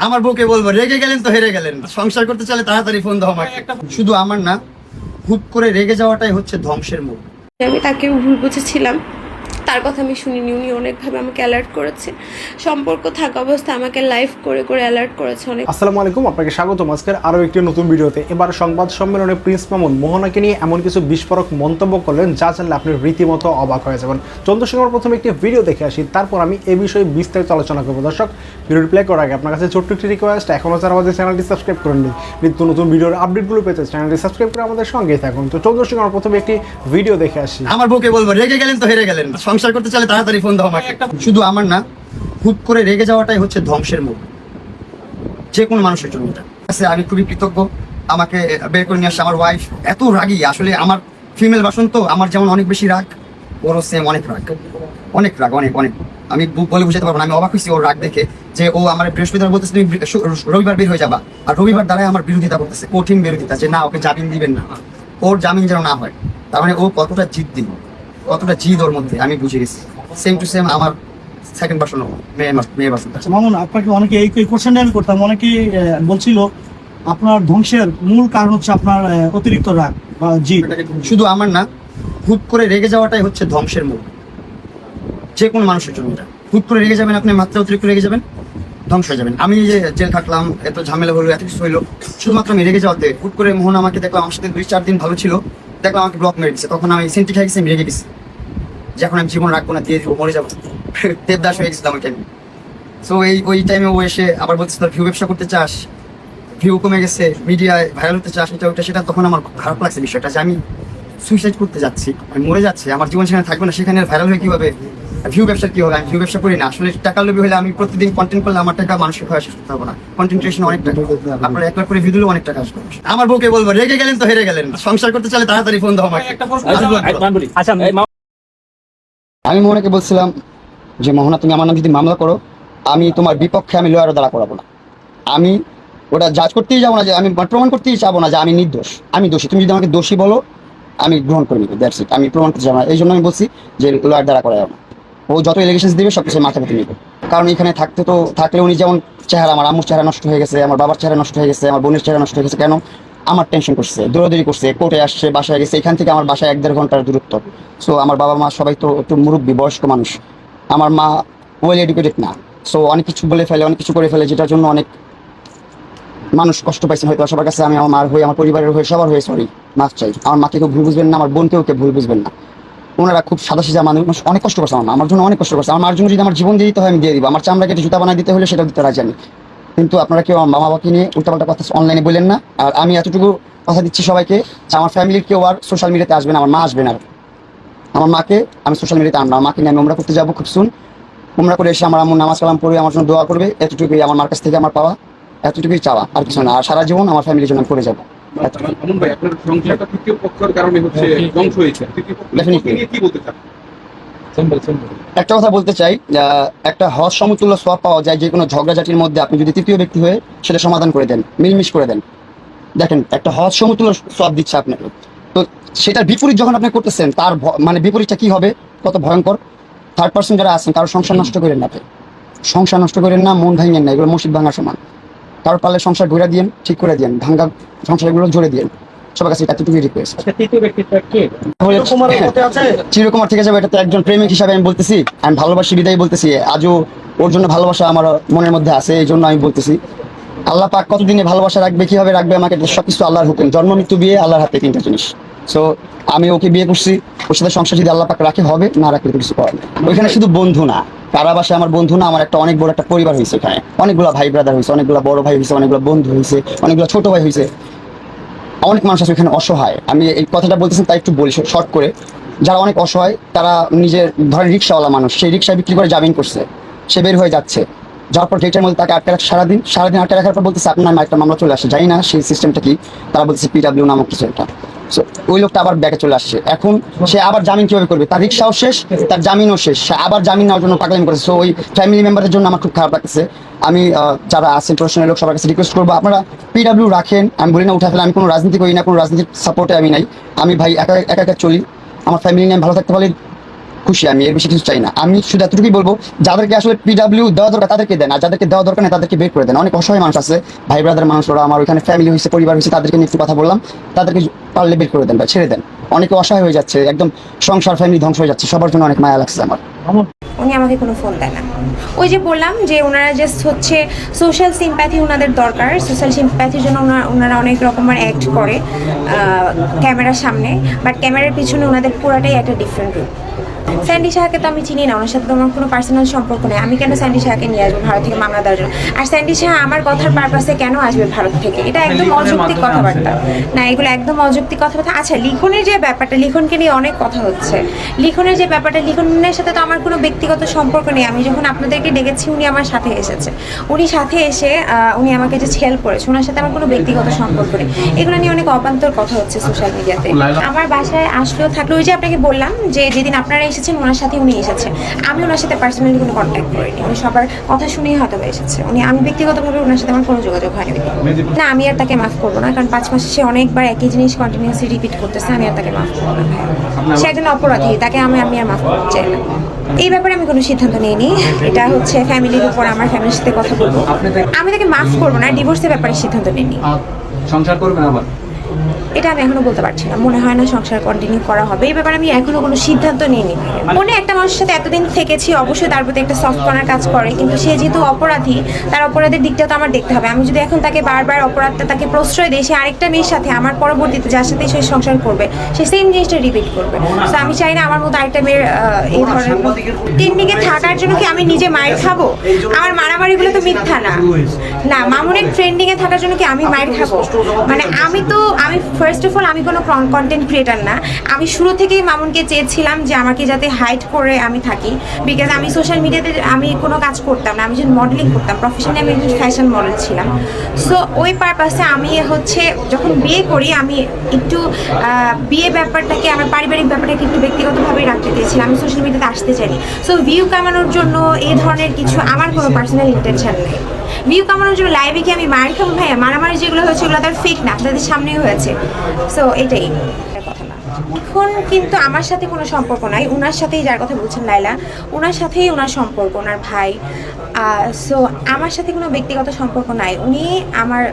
আমার বউকে বলবো রেগে গেলেন তো হেরে গেলেন, সংসার করতে চাইলে তাড়াতাড়ি ফোন দাও আমাকে। শুধু আমার না, হুট করে রেগে যাওয়াটাই হচ্ছে ধ্বংসের মূল। আমি তাকে ভুল বুঝেছিলাম, তার কথা আমি শুনিনি। উনি অনেকভাবে আমাকে অ্যালার্ট করেছে, সম্পর্ক থাকা অবস্থায় আমাকে লাইভ করে করে অ্যালার্ট করেছে অনেক। আসসালামু আলাইকুম, আপনাকে স্বাগতম আজকের আরও একটি নতুন ভিডিওতে। এবার সংবাদ সম্মেলনে প্রিন্স মামুন মোহনাকে নিয়ে এমন কিছু বিস্ফোরক মন্তব্য করলেন যা জানলে আপনি রীতিমতো অবাক হয়ে যাবেন। চলুন সঙ্গে প্রথমে একটি ভিডিও দেখে আসি, তারপর আমি এই বিষয়ে বিস্তারিত আলোচনা করবো। দর্শক, ভিডিও প্লে করার আগে আপনার কাছে ছোট্ট একটি রিকোয়েস্ট, এখনও যারা আমাদের চ্যানেলটি সাবস্ক্রাইব করেননি, নিত্য নতুন ভিডিওর আপডেটগুলো পেতে চ্যানেলটি সাবস্ক্রাইব করে আমাদের সঙ্গেই থাকুন। তো চলুন সঙ্গে আমরা প্রথমে একটি ভিডিও দেখে আসি। আমার বউকে বলবো রেগে গেলেন তো হেরে গেলেন, সংসার করতে চাইলে তাড়াতাড়ি ফোন দাও আমাকে। শুধু আমার না, হুট করে রেগে যাওয়াটাই হচ্ছে ধ্বংসের মূল, যে কোনো মানুষের জন্য। আমি খুবই কৃতজ্ঞ, আমাকে বের করে নিয়ে আসছে আমার ওয়াইফ। এত রাগী আসলে, আমার ফিমেল ভার্সন তো, আমার যেমন অনেক বেশি রাগ, ওরও সেম অনেক রাগ, অনেক রাগ, অনেক অনেক। আমি বলে বুঝাতে পারবো না, আমি অবাক হয়েছি ওর রাগ দেখে, যে ও আমার বৃহস্পতিবার বলতেছে তুমি রবিবার বের হয়ে যাবা, আর রবিবার দ্বারাই আমার বিরোধিতা করতেছে, কঠিন বিরোধিতা, যে না ওকে জামিন দিবেন না, ওর জামিন যেন না হয়। তার মানে ও কতটা জিদ্দি, কতটা জিদ ওর মধ্যে আমি বুঝে গেছি। সেম টু সেম আমার সেকেন্ড ভার্সন, মেয়ে ভার্সন। মামুন, আপনাকে অনেকে এই কোশ্চেনটা আমি করতাম, অনেকেই বলছিল আপনার ধ্বংসের মূল কারণ হচ্ছে আপনার অতিরিক্ত রাগ বা জিদ। শুধু আমার না, হুট করে রেগে যাওয়াটাই হচ্ছে ধ্বংসের মূল, যে কোনো মানুষের জন্য। এটা হুট করে রেগে যাবেন আপনি, মাত্রা অতিরিক্ত রেগে যাবেন, ধ্বংস হয়ে যাবেন। আমি যে জেল খাটলাম, এত ঝামেলা হলো, এত কিছু হইলো, শুধুমাত্র আমি রেগে যাওয়াতে। হুট করে মোহন আমাকে দেখলাম, আমার সাথে 2-4 দিন ভালো ছিল, দেখলাম আমাকে ব্লক মেরে দিচ্ছে, তখন আমি সেন্টি খাই গেছি, আমি রেগে গেছি, যে এখন আমি জীবন রাখবো না, দিয়ে দিব, মরে যাবো, দেবদাস হয়ে গেছিলাম ওই টাইমে। সো ওই টাইমে ও এসে আবার বলতেছে তোর ভিউ ব্যবসা করতে চাস, ভিউ কমে গেছে, মিডিয়ায় ভাইরাল হতে চাস, এটা ওটা সেটা। তখন আমার খারাপ লাগছে বিষয়টা, যে আমি সুইসাইড করতে যাচ্ছি, আমি মরে যাচ্ছি, আমার জীবন সেখানে থাকবে না, সেখানে ভাইরাল হয়ে কীভাবে, ভিউ ব্যবসা কি হবে? আমি ভিউ ব্যবসা করি না আসলে, টাকার লোভী হলে আমি প্রতিদিন কন্টেন্ট করলে আমার টাকা মানুষের হয়ে শেষ করতে পারবো না। কন্টেন্টেশন অনেক টাকা, আপনার 1 লাখ করে ভিডিও অনেক টাকা আসবে। আমার বউকে বলবো রেগে গেলেন তো হেরে গেলেন, সংসার করতে চাইলে তাড়াতাড়ি ফোন দাও আমাকে। আমি মোহনাকে বলছিলাম যে মোহনা, তুমি আমার নাম যদি মামলা করো, আমি তোমার বিপক্ষে আমি লয়ারও দাঁড়া করাবো না। আমি ওটা জাজ করতেই যাবো না, যে আমি প্রমাণ করতেই চাবো না যে আমি নির্দোষ, আমি দোষী। তুমি যদি আমাকে দোষী বলো, আমি গ্রহণ করে নিবো, দ্যাটস ইট। আমি প্রমাণ করতে যাবো না, এই জন্য আমি বলছি যে লয়ার দ্বারা করা যাবে না। ও যত এলিগেশনস দিবে সব কিছু মাথা পেতে নিবে। কারণ এখানে থাকলে উনি যেমন চেহারা, আমার আম্মুর চেহারা নষ্ট হয়ে গেছে, আমার বাবার চেহারা নষ্ট হয়ে গেছে, আমার বোনের চেহারা নষ্ট হয়ে গেছে। কেন? আমার টেনশন করছে, দৌড়াদৌড়ি করছে, কোর্টে আসছে, বাসায় গেছে, এখান থেকে আমার বাসায় 1-1.5 ঘন্টার দূরত্ব। সো আমার বাবা মা সবাই তো একটু মুরব্বী, বয়স্ক মানুষ। আমার মা ওয়েল এডুকেটেড না, সো অনেক কিছু বলে ফেলে, অনেক কিছু করে ফেলে, যেটার জন্য অনেক মানুষ কষ্ট পাইছেন হয়তো। সবার কাছে আমি আমার মার হয়ে, আমার পরিবারের হয়ে, সবার হয়ে সরি, মাফ চাই। আমার মাকে কেউ ভুল বুঝবেন না, আমার বোনকেও কেউ ভুল বুঝবেন না। ওনারা খুব সাদা সিজা মানুষ, অনেক কষ্ট করছে আমার জন্য, অনেক কষ্ট করছে। আমার মার জন্য যদি আমার জীবন দিয়ে দিতে হয় আমি দিয়ে দিব, আমার চামড়া কেটে জুতা বানায় দিতে হলে সেটা দিতে রাজি আমি। কিন্তু আপনারা কেউ আমার মা বাবাকে নিয়ে উল্টাপাল্টা কথা অনলাইনে বললেন না। আর আমি এতটুকু কথা দিচ্ছি সবাইকে, যে আমার ফ্যামিলির কেউ আর সোশ্যাল মিডিয়াতে আসবে না, আমার মা আসবে না। আমার মাকে আমি সোশ্যাল মিডিয়াতে আনবো, আমার মাকে নিয়ে আমি উমরা করতে যাবো খুব সুন। উমরা করে এসে আমার আম্মু নামাজ কালাম পড়বে, আমার জন্য দোয়া করবে, এতটুকুই আমার মার কাছ থেকে আমার পাওয়া, এতটুকুই চাওয়া, আর কিছু না। আর সারা জীবন আমার ফ্যামিলির জন্য করে যাবো। একটা কথা বলতে চাই, একটা হজ সমতুল্য সওয়াব পাওয়া যায় যে কোনো ঝগড়াঝাটির মধ্যে, আপনি যদি তৃতীয় ব্যক্তি হয়ে সেটা সমাধান করে দেন, মিলমিশ করে দেন। দেখেন, একটা হজ সমতুল্য সওয়াব দিচ্ছে আপনাকে, তো সেটার বিপরীত যখন আপনি করতেছেন, তার মানে বিপরীতটা কি হবে, কত ভয়ঙ্কর। থার্ড পার্সন যারা আছেন, কারো সংসার নষ্ট করেন না, সংসার নষ্ট করেন না, মন ভাঙেন না, এগুলো মসজিদ ভাঙার সমান। কারোর পারলে সংসার ঘুরে দিয়েন, ঠিক করে দিয়েন, ভাঙ্গা সংসারগুলো জোরে দিয়েন, সবার কাছে এতটুকুই রিকোয়েস্ট। চিরকুমার থেকে যাবে, এটা তো একজন প্রেমিক হিসাবে আমি বলতেছি, আমি ভালোবাসি বিদায় বলতেছি। আজও ওর জন্য ভালোবাসা আমার মনের মধ্যে আছে, এই জন্য আমি বলতেছি। আল্লাহ পাক কতদিনে ভালোবাসা রাখবে, কিভাবে রাখবে আমাকে, সবকিছু আল্লাহর হুকুম। জন্ম মৃত্যু বিয়ে আল্লাহর হাতে, 3টা জিনিস। সো আমি ওকে বিয়ে করছি, ওর সাথে সংসার যদি আল্লাহ পাক রাখে হবে, না রাখলে তো কিছু করার নেই। ওইখানে শুধু বন্ধু না, কারাবাসে আমার বন্ধু না, আমার একটা অনেক বড় একটা পরিবার হয়েছে। এখানে অনেকগুলো ভাই ব্রাদার হয়েছে, অনেকগুলো বড় ভাই হয়েছে, অনেকগুলো বন্ধু হয়েছে, অনেকগুলো ছোট ভাই হয়েছে, অনেক মানুষ আছে এখানে অসহায়। আমি এই কথাটা বলতেছি তাই একটু বলি শর্ট করে। যারা অনেক অসহায়, তারা নিজের ধরেন রিক্সাওয়ালা মানুষ, সেই রিক্সায় বিক্রি করে জামিন করছে, সে বের হয়ে যাচ্ছে, যাওয়ার পর গেটের মধ্যে তাকে আটকে রাখে সারাদিন আটকে রাখার পর বলতেছে আপনার একটা মামলা চলে আসে, জানি না সেই সিস্টেমটা কি, তারা বলতেছে PW নামক কিছু একটা। সো ওই লোকটা আবার ব্যাকে চলে আসছে, এখন সে আবার জামিন কীভাবে করবে, তার রিক্সাও শেষ, তার জামিনও শেষ, সে আবার জামিন নেওয়ার জন্য পাগলামি করেছে। সো ওই ফ্যামিলি মেম্বারের জন্য আমার খুব খারাপ লাগতেছে। আমি যারা আছেন প্রফেশনাল লোক, সবার কাছে রিকোয়েস্ট করবো, আপনারা PW রাখেন। আমি বলি না উঠা ফেলে, আমি কোনো রাজনীতি করি না, কোনো রাজনীতির সাপোর্টে আমি নাই। আমি ভাই একা একা চলি, আমার ফ্যামিলি নিয়ে আমি ভালো থাকতে পারি, খুশি, আমি এর বেশি কিছু চাই না। আমি শুধু এতটুকুই বলবো, যাদেরকে আসলে পিডাব্লিউ দেওয়া দরকার তাদেরকে দেন, আর যাদেরকে দেওয়া দরকার না তাদেরকে বের করে দেন। অনেক অসহায় মানুষ আছে, ভাই ব্রাদার মানুষ, ওরা আমার ওইখানে ফ্যামিলি হয়েছে, পরিবার হয়েছে, তাদেরকে নিয়ে একটু কথা বললাম, তাদেরকে পারলে বের করে দেন বা ছেড়ে দেন। অনেকে অসহায় হয়ে যাচ্ছে, একদম সংসার ফ্যামিলি ধ্বংস হয়ে যাচ্ছে, সবার জন্য অনেক মায়া লাগছে আমার। উনি আমাকে কোনো ফোন দেয় না। ওই যে বললাম যে ওনারা জাস্ট হচ্ছে সোশ্যাল সিম্প্যাথি ওনাদের দরকার, সোশ্যাল সিম্প্যাথির জন্য ওনারা অনেক রকমের অ্যাক্ট করে ক্যামেরার সামনে, বাট ক্যামেরার পিছনে ওনাদের পুরাটাই একটা ডিফারেন্ট রূপ। স্যান্ডি শাহকে তো আমি চিনি না, ওনার সাথে তো আমার কোনো পার্সোনাল সম্পর্ক নেই। আমি কেন স্যান্ডি শাহকে নিয়ে আসবো ভারত থেকে মামলা দেওয়ার জন্য? আর স্যান্ডি শাহ আমার কথার পারপাসে কেন আসবে ভারত থেকে? এটা একদম অযৌক্তিক কথাবার্তা না, এগুলো একদম অযৌক্তিক কথাবার্তা। আচ্ছা, লিখনের যে ব্যাপারটা, লিখনকে নিয়ে অনেক কথা হচ্ছে। লিখনের যে ব্যাপারটা, লিখনের সাথে তো আমার কোনো ব্যক্তিগত সম্পর্ক নেই। আমি যখন আপনাদেরকে ডেকেছি, উনি আমার সাথে এসেছে, উনি সাথে এসে উনি আমাকে যে হেল্প করেছে, ওনার সাথে আমার কোনো ব্যক্তিগত সম্পর্ক নেই। এগুলো নিয়ে অনেক অবান্তর কথা হচ্ছে সোশ্যাল মিডিয়াতে। আমার বাসায় আসলেও থাকলে, ওই যে আপনাকে বললাম যে যেদিন আপনারা এসেছেন ওনার সাথে উনি এসেছে, আমি ওনার সাথে পার্সোনালি কোনো কন্ট্যাক্ট করিনি। উনি সবার কথা শুনেই হয়তো এসেছে। আমি ব্যক্তিগতভাবে ওনার সাথে আমার কোনো যোগাযোগ হয়নি না। আমি আর তাকে মাফ করবো না, কারণ 5 মাসে সে অনেকবার একই জিনিস কন্টিনিউসলি রিপিট করতেছে। আমি আর তাকে মাফ করবো না। সে একজন অপরাধী, তাকে আমি আর মাফ করতে চাই না। এই ব্যাপারে আমি কোনো সিদ্ধান্ত নিইনি, এটা হচ্ছে ফ্যামিলির উপর, আমার ফ্যামিলির সাথে কথা বলবো। আমি তাকে মাফ করবো না, ডিভোর্সের ব্যাপারে সিদ্ধান্ত নিইনি। সংসার করবেন আবার? এটা আমি এখনো বলতে পারছি না, মনে হয় না সংসার কন্টিনিউ করা হবে। এই ব্যাপারে আমি এখনো কোনো সিদ্ধান্ত নিইনি। মনে একটা মানুষের সাথে এতদিন থেকেছি, অবশ্যই তার প্রতি একটা সফট কর্নার কাজ করে, কিন্তু সে যেহেতু অপরাধী, তার অপরাধের দিকটা তো আমার দেখতে হবে। আমি যদি এখন তাকে বারবার অপরাধটা তাকে প্রশ্রয় দিই, সে আরেকটা মেয়ের সাথে আমার পরবর্তীতে যার সাথে সে সংসার করবে, সে সেম জিনিসটা রিপিট করবে। তো আমি চাই না আমার মতো আরেকটা মেয়ের এই ধরনের টেকনিকে থাকার জন্য কি আমি নিজে মায়ের খাবো? আমার মারামারিগুলো তো মিথ্যা না। না, মামুনের ট্রেন্ডিংয়ে থাকার জন্য কি আমি মায়ের খাবো? মানে আমি ফার্স্ট অফ অল আমি কোনো কন্টেন্ট ক্রিয়েটার না। আমি শুরু থেকেই মামুনকে চেয়েছিলাম যে আমাকে যাতে হাইড করে আমি থাকি, বিকজ আমি সোশ্যাল মিডিয়াতে আমি কোনো কাজ করতাম না। আমি যখন মডেলিং করতাম, প্রফেশনে আমি একজন ফ্যাশন মডেল ছিলাম। সো ওই পারপাসে আমি হচ্ছে যখন বিয়ে করি, আমি একটু বিয়ে ব্যাপারটাকে, আমার পারিবারিক ব্যাপারটাকে একটু ব্যক্তিগতভাবেই রাখতে চেয়েছিলাম। আমি সোশ্যাল মিডিয়াতে আসতে চাইনি। সো ভিউ কামানোর জন্য এই ধরনের কিছু আমার কোনো পার্সোনাল ইন্টেনশন নেই। ভিউ কামানোর জন্য লাইভে কি আমি মার খাবো? ভাইয়া, মারামারি যেগুলো হয়েছে ওগুলো তার ফেক না, তাদের সামনেই হয়েছে। সো এটাই কথা না। এখন কিন্তু আমার সাথে কোনো সম্পর্ক নাই, ওনার সাথেই, যার কথা বলছেন লাইলা, ওনার সাথেই ওনার সম্পর্ক, ওনার ভাই। সো আমার সাথে কোনো ব্যক্তিগত সম্পর্ক নাই। উনি আমার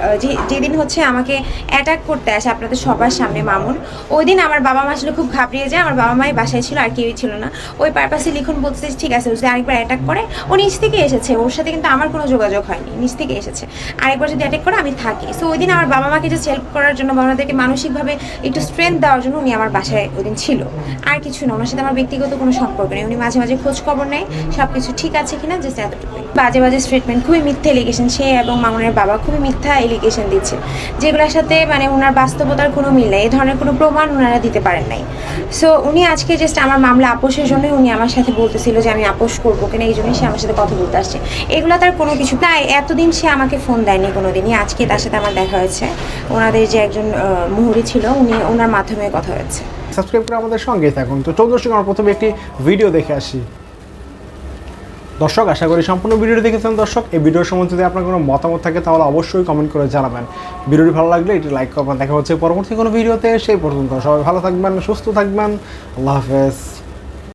যেদিন হচ্ছে আমাকে অ্যাটাক করতে আসে আপনাদের সবার সামনে মামুন, ওই দিন আমার বাবা মা আসলে খুব ঘাবড়িয়ে যায়। আমার বাবা মাই বাসায় ছিল, আর কেউই ছিল না। ওই পারপাসে লিখন বলতে ঠিক আছে, ও যদি আরেকবার অ্যাটাক করে, ও নিজ থেকে এসেছে, ওর সাথে কিন্তু আমার কোনো যোগাযোগ হয়নি, নিজ থেকে এসেছে। আরেকবার যদি অ্যাটাক করে আমি থাকি। সো ওই দিন আমার বাবা মাকে জাস্ট হেল্প করার জন্য বা ওনাদেরকে মানসিকভাবে একটু স্ট্রেংথ দেওয়ার জন্য উনি আমার বাসায় ওই দিন ছিল, আর কিছু না। ওনার সাথে আমার ব্যক্তিগত কোনো সম্পর্ক নেই। উনি মাঝে মাঝে খোঁজ খবর নেয় সব কিছু ঠিক আছে কিনা, জাস্ট এতটুকুই। বাজে বাজে স্টেটমেন্ট, খুবই মিথ্যা এলিগেশন, সে এবং মামুনের বাবা খুবই মিথ্যা এলিগেশন দিচ্ছে, যেগুলোর সাথে মানে ওনার বাস্তবতার কোনো মিল নেই। এই ধরনের কোনো প্রমাণ ওনারা দিতে পারেন নাই। সো উনি আজকে জাস্ট আমার মামলা আপোষের জন্যই উনি আমার সাথে বলতেছিল যে আমি আপোষ করবো কিনা, এই জন্যই সে আমার সাথে কথা বলতে আসছে। এগুলো তার কোনো কিছু তাই এতদিন সে আমাকে ফোন দেয়নি কোনো দিনই। আজকে তার সাথে আমার দেখা হয়েছে, ওনাদের যে একজন মুহুরি ছিল, ওনার মাধ্যমে কথা হয়েছে। সাবস্ক্রাইব করে আমাদের সঙ্গেই থাকুন। তো চলুন দর্শক, আমরা প্রথমে একটি ভিডিও দেখে আসি। দর্শক, আশা করি সম্পূর্ণ ভিডিওটি দেখেছেন। দর্শক, এই ভিডিওর সম্বন্ধে যদি আপনার কোনো মতামত থাকে তাহলে অবশ্যই কমেন্ট করে জানাবেন। ভিডিওটি ভালো লাগলে এটি লাইক করবেন। দেখা হচ্ছে পরবর্তী কোনো ভিডিওতে। সেই পর্যন্ত সবাই ভালো থাকবেন, সুস্থ থাকবেন। আল্লাহ হাফেজ।